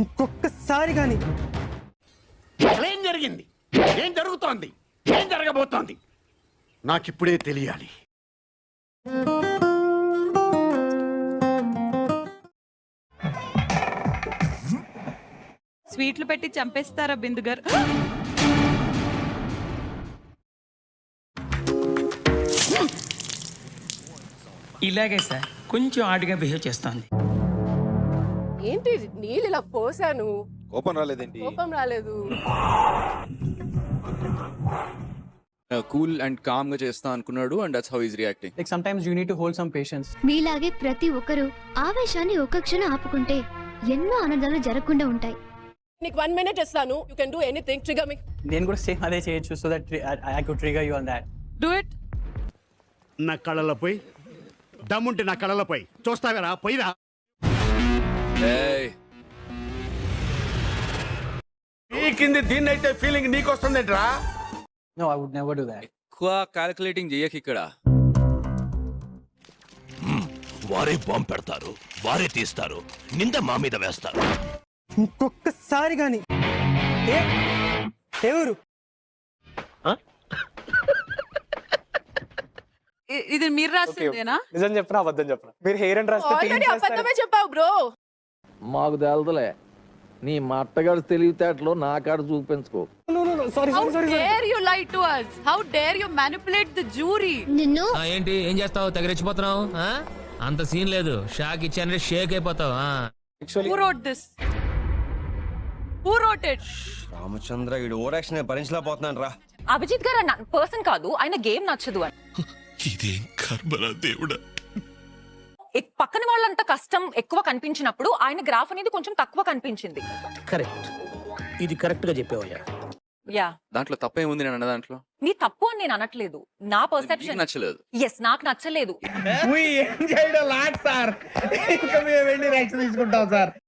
ఇంకొకసారి గాని ఏం జరిగింది, ఏం జరుగుతోంది, ఏం జరగబోతోంది నాకిప్పుడే తెలియాలి. స్వీట్లు పెట్టి చంపేస్తారా బిందు గారు? ఇలాగే సార్, కొంచెం ఆడిగా బిహేవ్ చేస్తోంది. ఏంటి నీళ్ళు ఇలా పోసాను, కోపం రాలేదేంటి? కోపం రాలేదు. కూల్ అండ్ కామ్ గా చేస్తా అనుకున్నాడు and that's how is reacting. Like some times you need to hold some patience. మీలాగే ప్రతి ఒక్కరూ ఆవేశాన్ని ఒక్క క్షణం ఆపుకుంటే ఎన్నో ఆనందాలు జరగకుండా ఉంటాయి. నీకు 1 minute ఇస్తాను, you can do anything, trigger me. నేను కూడా సేమ్ అదే చేయొచ్చు so that I could trigger you on that. Do it. నా కళ్ళలపై దమ్ముంటే నా కళ్ళలపై చూస్తావేరా, పోయిరా. కింది దీన్నైతే ఫీలింగ్ నీకు వస్తుందేంట్రా? No I would never do that. ఎక్కువ క్యాలిక్యులేటింగ్ చేయక ఇక్కడ. వారే బాంబు పెడతారు, వారే తీస్తారు, నింద మా మీద వేస్తారు. ఇంకొకసారి గాని ఎవరు ఇది మీరు రాసిందేనా? నిజం చెప్పనా అబద్ధం చెప్పనా? మీరు హెయిర్ అండ్ రాస్తే ఆల్రెడీ అబద్ధమే చెప్పావు బ్రో. మాకు తెలదలే, నీ మట్టగాడు తెలివితేటలో నా కాడ చూపించుకో. Sorry How sorry sorry. dare you lie to us? How dare you manipulate the jury? నిన్ను ఏంటి ఏం చేస్తావు, తగిలిచ్చిపోతున్నావు? అంత సీన్ లేదు, షాక్ ఇచ్చానంటే షేక్ అయిపోతావు. Who wrote this? Who wrote it? Ramachandra వీడు ఓవరాక్షన్ భరించలేకపోతున్నాను రా. అభిజిత్ గారు పర్సన్ కాదు, ఆయన గేమ్ నచ్చదు అని. ఇదేం కర్మరా దేవుడా. పక్కన వాళ్ళంతా కష్టం ఎక్కువ కనిపించినప్పుడు ఆయన గ్రాఫ్ అనేది కొంచెం తక్కువ కనిపించింది. కరెక్ట్, ఇది కరెక్ట్ గా చెప్పావయ్యా. యా, దాంట్లో తప్పేముంది నేను అన్న దాంట్లో? నీ తప్పు అని నేను అనట్లేదు, నా పర్సెప్షన్. నచ్చలేదు. ఎస్, నాకు నచ్చలేదు. ఏం చేయడం లాట్ సార్, ఇంకా మేము వెళ్ళి రియాక్షన్ తీసుకుంటాం సార్.